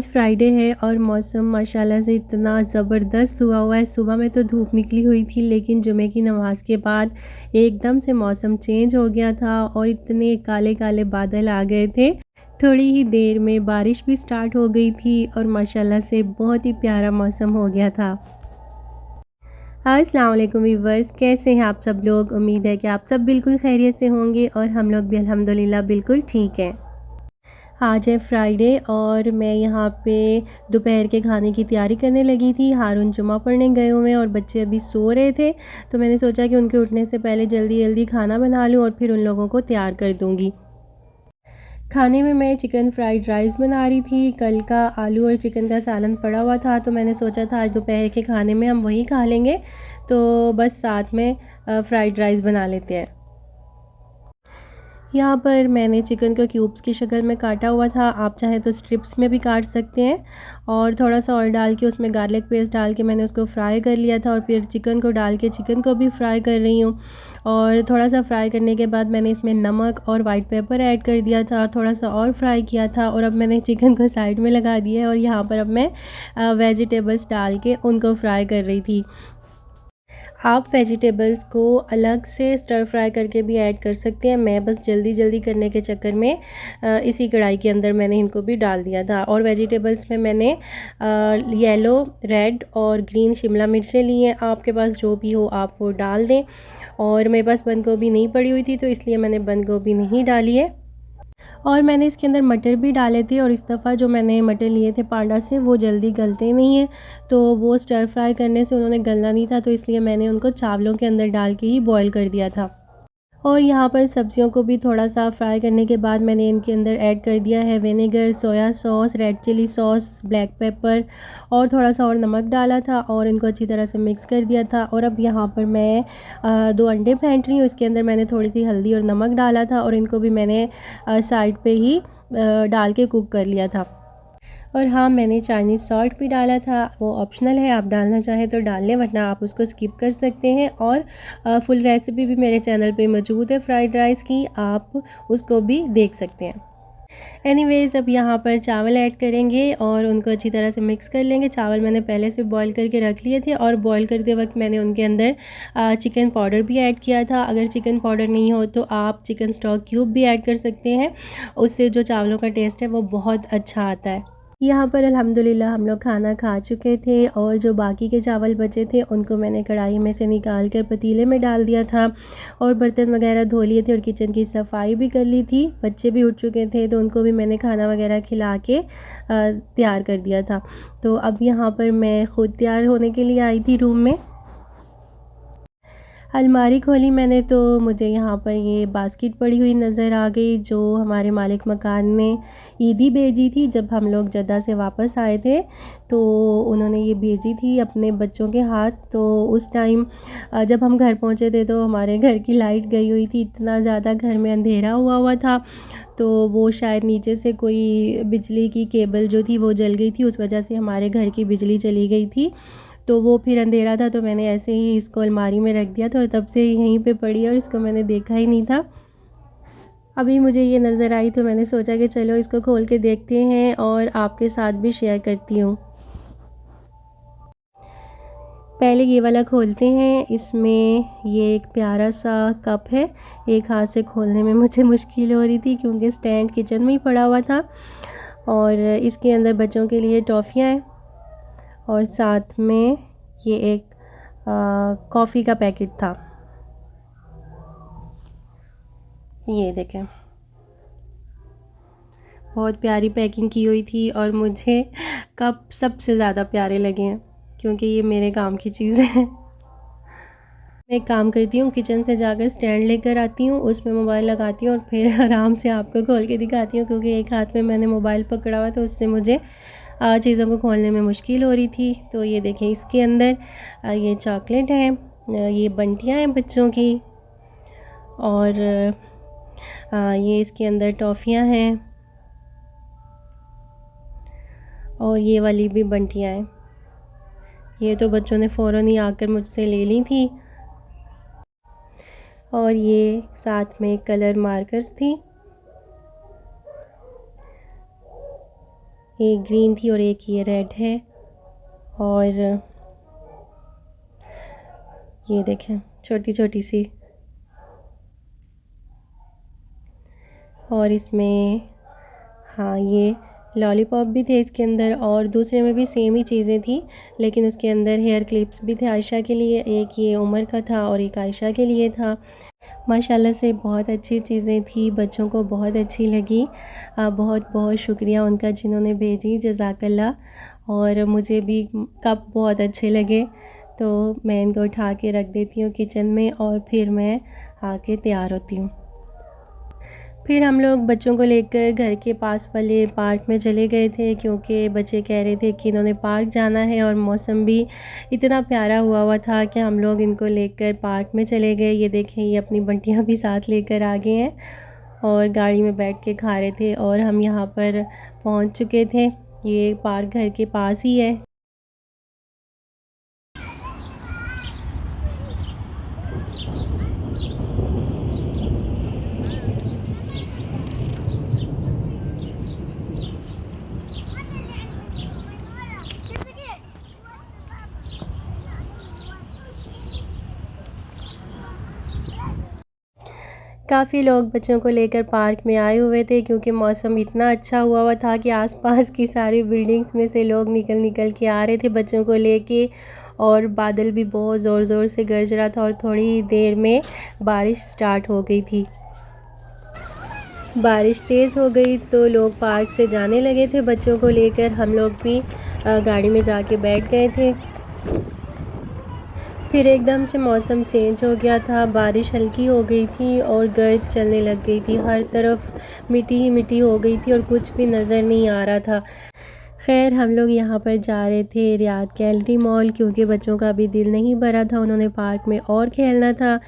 आज फ्राइडे है और मौसम माशाल्लाह से इतना ज़बरदस्त हुआ है। सुबह में तो धूप निकली हुई थी, लेकिन जुमे की नमाज़ के बाद एकदम से मौसम चेंज हो गया था और इतने काले काले बादल आ गए थे। थोड़ी ही देर में बारिश भी स्टार्ट हो गई थी और माशाल्लाह से बहुत ही प्यारा मौसम हो गया था। अस्सलाम वालेकुम व्यूअर्स, कैसे हैं आप सब लोग। उम्मीद है कि आप सब बिल्कुल खैरियत से होंगे और हम लोग भी अल्हम्दुलिल्लाह बिल्कुल ठीक हैं। आज है फ्राइडे और मैं यहाँ पे दोपहर के खाने की तैयारी करने लगी थी। हारून जुमा पढ़ने गए हुए हैं और बच्चे अभी सो रहे थे, तो मैंने सोचा कि उनके उठने से पहले जल्दी जल्दी खाना बना लूँ और फिर उन लोगों को तैयार कर दूँगी। खाने में मैं चिकन फ्राइड राइस बना रही थी। कल का आलू और चिकन का सालन पड़ा हुआ था, तो मैंने सोचा था आज दोपहर के खाने में हम वही खा लेंगे, तो बस साथ में फ्राइड राइस बना लेते हैं। यहाँ पर मैंने चिकन को क्यूब्स की शक्ल में काटा हुआ था। आप चाहें तो स्ट्रिप्स में भी काट सकते हैं और थोड़ा सा ऑयल डाल के उसमें गार्लिक पेस्ट डाल के मैंने उसको फ्राई कर लिया था और फिर चिकन को डाल के चिकन को भी फ्राई कर रही हूँ। और थोड़ा सा फ्राई करने के बाद मैंने इसमें नमक और वाइट पेपर ऐड कर दिया था और थोड़ा सा और फ्राई किया था और अब मैंने चिकन को साइड में लगा दिया है और यहाँ पर अब मैं वेजिटेबल्स डाल के उनको फ्राई कर रही थी। आप वेजिटेबल्स को अलग से स्टर फ्राई करके भी ऐड कर सकते हैं। मैं बस जल्दी जल्दी करने के चक्कर में इसी कढ़ाई के अंदर मैंने इनको भी डाल दिया था। और वेजिटेबल्स में मैंने येलो, रेड और ग्रीन शिमला मिर्चें ली हैं। आपके पास जो भी हो आप वो डाल दें। और मेरे पास बंद गोभी नहीं पड़ी हुई थी, तो इसलिए मैंने बंद गोभी नहीं डाली है। और मैंने इसके अंदर मटर भी डाले थे और इस दफ़ा जो मैंने मटर लिए थे पांडा से, वो जल्दी गलते नहीं हैं, तो वो स्टर फ्राई करने से उन्होंने गलना नहीं था, तो इसलिए मैंने उनको चावलों के अंदर डाल के ही बॉईल कर दिया था। और यहाँ पर सब्जियों को भी थोड़ा सा फ्राई करने के बाद मैंने इनके अंदर ऐड कर दिया है vinegar, soya sauce, red chilli sauce, black pepper और थोड़ा सा और नमक डाला था और इनको अच्छी तरह से मिक्स कर दिया था। और अब यहाँ पर मैं 2 अंडे फेंट रही हूँ। इसके अंदर मैंने थोड़ी सी हल्दी और नमक डाला था और इनको भी मैंने साइड पे ही डाल के कुक कर लिया था। और हाँ, मैंने चाइनीज़ सॉल्ट भी डाला था, वो ऑप्शनल है, आप डालना चाहें तो डाल लें, वरना आप उसको स्किप कर सकते हैं। और फुल रेसिपी भी मेरे चैनल पे मौजूद है फ्राइड राइस की, आप उसको भी देख सकते हैं। एनीवेज़, अब यहाँ पर चावल ऐड करेंगे और उनको अच्छी तरह से मिक्स कर लेंगे। चावल मैंने पहले से बॉईल करके रख लिए थे और बॉईल करते वक्त मैंने उनके अंदर चिकन पाउडर भी ऐड किया था। अगर चिकन पाउडर नहीं हो तो आप चिकन स्टॉक क्यूब भी ऐड कर सकते हैं, उससे जो चावलों का टेस्ट है वो बहुत अच्छा आता है। यहाँ पर अल्हम्दुलिल्लाह हम लोग खाना खा चुके थे और जो बाकी के चावल बचे थे उनको मैंने कढ़ाई में से निकाल कर पतीले में डाल दिया था और बर्तन वगैरह धो लिए थे और किचन की सफाई भी कर ली थी। बच्चे भी उठ चुके थे, तो उनको भी मैंने खाना वगैरह खिला के तैयार कर दिया था। तो अब यहाँ पर मैं ख़ुद तैयार होने के लिए आई थी रूम में। अलमारी खोली मैंने तो मुझे यहाँ पर ये बास्केट पड़ी हुई नज़र आ गई, जो हमारे मालिक मकान ने ईदी भेजी थी जब हम लोग जद्दा से वापस आए थे, तो उन्होंने ये भेजी थी अपने बच्चों के हाथ। तो उस टाइम जब हम घर पहुँचे थे तो हमारे घर की लाइट गई हुई थी, इतना ज़्यादा घर में अंधेरा हुआ हुआ था, तो वो शायद नीचे से कोई बिजली की केबल जो थी वो जल गई थी, उस वजह से हमारे घर की बिजली चली गई थी। तो वो फिर अंधेरा था, तो मैंने ऐसे ही इसको अलमारी में रख दिया था और तब से यहीं पे पड़ी है और इसको मैंने देखा ही नहीं था। अभी मुझे ये नज़र आई तो मैंने सोचा कि चलो इसको खोल के देखते हैं और आपके साथ भी शेयर करती हूँ। पहले ये वाला खोलते हैं। इसमें ये एक प्यारा सा कप है, एक हाथ से खोलने में मुझे मुश्किल हो रही थी क्योंकि स्टैंड किचन में ही पड़ा हुआ था। और इसके अंदर बच्चों के लिए टॉफ़ियाँ हैं और साथ में ये एक कॉफ़ी का पैकेट था। ये देखें, बहुत प्यारी पैकिंग की हुई थी और मुझे कप सबसे ज़्यादा प्यारे लगे हैं क्योंकि ये मेरे काम की चीज़ें हैं। मैं एक काम करती हूँ, किचन से जाकर स्टैंड लेकर आती हूँ, उसमें मोबाइल लगाती हूँ और फिर आराम से आपको खोल के दिखाती हूँ, क्योंकि एक हाथ में मैंने मोबाइल पकड़ा हुआ तो उससे मुझे चीज़ों को खोलने में मुश्किल हो रही थी। तो ये देखें, इसके अंदर ये चॉकलेट है, ये बंटियाँ हैं बच्चों की, और ये इसके अंदर टॉफ़ियाँ हैं और ये वाली भी बंटियाँ हैं। ये तो बच्चों ने फ़ौरन ही आकर मुझसे ले ली थी। और ये साथ में कलर मार्कर्स थी। एक ग्रीन थी और एक ये रेड है। और ये देखें छोटी छोटी सी। और इसमें हाँ ये लॉलीपॉप भी थे इसके अंदर, और दूसरे में भी सेम ही चीज़ें थी, लेकिन उसके अंदर हेयर क्लिप्स भी थे आयशा के लिए। एक ये उमर का था और एक आयशा के लिए था। माशाल्लाह से बहुत अच्छी चीज़ें थी, बच्चों को बहुत अच्छी लगी। बहुत बहुत शुक्रिया उनका जिन्होंने भेजी, जज़ाकल्लाह। और मुझे भी कप बहुत अच्छे लगे, तो मैं इनको उठा के रख देती हूँ किचन में और फिर मैं आके तैयार होती हूँ। फिर हम लोग बच्चों को लेकर घर के पास वाले पार्क में चले गए थे, क्योंकि बच्चे कह रहे थे कि इन्होंने पार्क जाना है, और मौसम भी इतना प्यारा हुआ था कि हम लोग इनको लेकर पार्क में चले गए। ये देखें, ये अपनी बंटियां भी साथ लेकर आ गए हैं और गाड़ी में बैठ के खा रहे थे। और हम यहाँ पर पहुँच चुके थे, ये पार्क घर के पास ही है। काफ़ी लोग बच्चों को लेकर पार्क में आए हुए थे, क्योंकि मौसम इतना अच्छा हुआ था कि आसपास की सारी बिल्डिंग्स में से लोग निकल निकल के आ रहे थे बच्चों को लेके। और बादल भी बहुत ज़ोर ज़ोर से गरज रहा था और थोड़ी देर में बारिश स्टार्ट हो गई थी। बारिश तेज़ हो गई तो लोग पार्क से जाने लगे थे बच्चों को लेकर। हम लोग भी गाड़ी में जाके बैठ गए थे। फिर एकदम से मौसम चेंज हो गया था, बारिश हल्की हो गई थी और गर्द चलने लग गई थी। हर तरफ मिट्टी ही मिट्टी हो गई थी और कुछ भी नज़र नहीं आ रहा था। खैर हम लोग यहाँ पर जा रहे थे रियाद गैलरी मॉल, क्योंकि बच्चों का अभी दिल नहीं भरा था, उन्होंने पार्क में और खेलना था।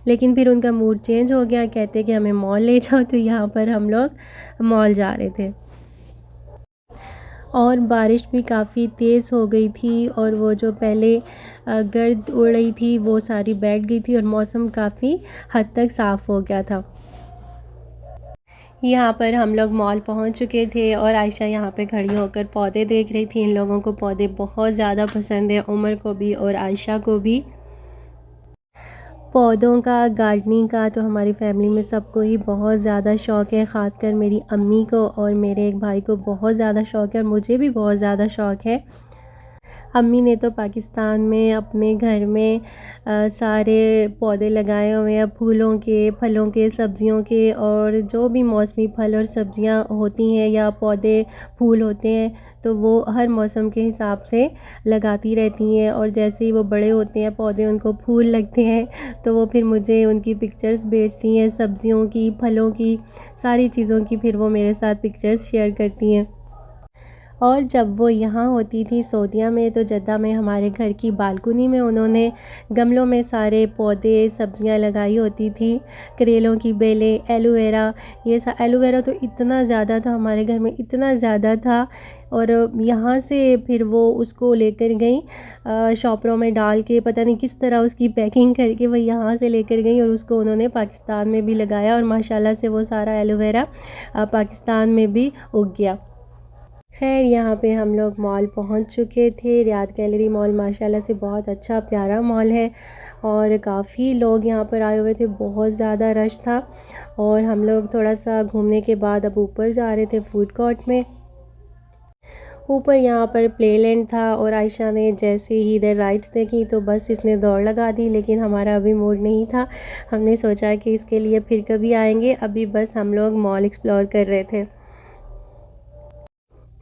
लेकिन फिर उनका मूड चेंज हो गया, कहते कि हमें मॉल ले जाओ, तो यहाँ पर हम लोग मॉल जा रहे थे। और बारिश भी काफ़ी तेज़ हो गई थी, और वो जो पहले गर्द उड़ रही थी वो सारी बैठ गई थी और मौसम काफ़ी हद तक साफ़ हो गया था। यहाँ पर हम लोग मॉल पहुँच चुके थे और आयशा यहाँ पे खड़ी होकर पौधे देख रही थी। इन लोगों को पौधे बहुत ज़्यादा पसंद है, उमर को भी और आयशा को भी। पौधों का, गार्डनिंग का तो हमारी फैमिली में सबको ही बहुत ज़्यादा शौक़ है। ख़ासकर मेरी अम्मी को और मेरे एक भाई को बहुत ज़्यादा शौक़ है, और मुझे भी बहुत ज़्यादा शौक़ है। अम्मी ने तो पाकिस्तान में अपने घर में सारे पौधे लगाए हुए हैं, फूलों के, फलों के, सब्जियों के, और जो भी मौसमी फल और सब्जियां होती हैं या पौधे फूल होते हैं, तो वो हर मौसम के हिसाब से लगाती रहती हैं। और जैसे ही वो बड़े होते हैं पौधे, उनको फूल लगते हैं, तो वो फिर मुझे उनकी पिक्चर्स भेजती हैं, सब्जियों की, फलों की, सारी चीज़ों की। फिर वो मेरे साथ पिक्चर्स शेयर करती हैं। और जब वो यहाँ होती थी सऊदीया में, तो जद्दा में हमारे घर की बालकनी में उन्होंने गमलों में सारे पौधे, सब्जियां लगाई होती थी। करेलों की बेलें, एलोवेरा, ये एलोवेरा तो इतना ज़्यादा था हमारे घर में, इतना ज़्यादा था। और यहाँ से फिर वो उसको लेकर गई शॉपरों में डाल के, पता नहीं किस तरह उसकी पैकिंग करके वो यहाँ से लेकर गई, और उसको उन्होंने पाकिस्तान में भी लगाया, और माशाल्लाह से वो सारा एलोवेरा पाकिस्तान में भी उग गया। खैर यहाँ पे हम लोग मॉल पहुँच चुके थे। रियाद गैलरी मॉल माशाल्लाह से बहुत अच्छा प्यारा मॉल है, और काफ़ी लोग यहाँ पर आए हुए थे, बहुत ज़्यादा रश था। और हम लोग थोड़ा सा घूमने के बाद अब ऊपर जा रहे थे फूड कोर्ट में। ऊपर यहाँ पर प्ले लैंड था, और आयशा ने जैसे ही इधर राइड्स देखी तो बस इसने दौड़ लगा दी। लेकिन हमारा अभी मूड नहीं था, हमने सोचा कि इसके लिए फिर कभी आएंगे। अभी बस हम लोग मॉल एक्सप्लोर कर रहे थे।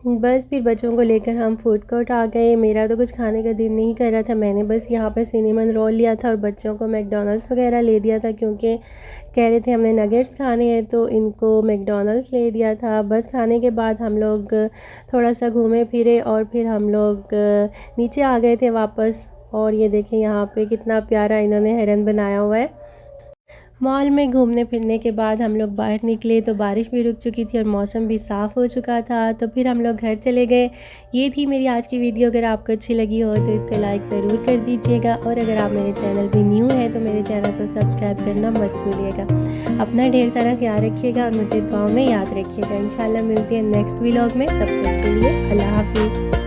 बस फिर बच्चों को लेकर हम फूड कोर्ट आ गए। मेरा तो कुछ खाने का दिल नहीं कर रहा था, मैंने बस यहाँ पर सिनेमन रोल लिया था और बच्चों को मैकडॉनल्ड्स वगैरह ले दिया था, क्योंकि कह रहे थे हमने नगेट्स खाने हैं, तो इनको मैकडॉनल्ड्स ले दिया था। बस खाने के बाद हम लोग थोड़ा सा घूमे फिरे और फिर हम लोग नीचे आ गए थे वापस। और ये देखें यहाँ पे कितना प्यारा इन्होंने हिरन बनाया हुआ है। मॉल में घूमने फिरने के बाद हम लोग बाहर निकले तो बारिश भी रुक चुकी थी और मौसम भी साफ़ हो चुका था, तो फिर हम लोग घर चले गए। ये थी मेरी आज की वीडियो। अगर आपको अच्छी लगी हो तो इसको लाइक ज़रूर कर दीजिएगा, और अगर आप मेरे चैनल पे न्यू है तो मेरे चैनल को सब्सक्राइब करना मत भूलिएगा। अपना ढेर सारा ख्याल रखिएगा और मुझे दुआओं में याद रखिएगा। इंशाल्लाह मिलती है नेक्स्ट व्लॉग में। तब तक के लिए अल्लाह हाफिज़।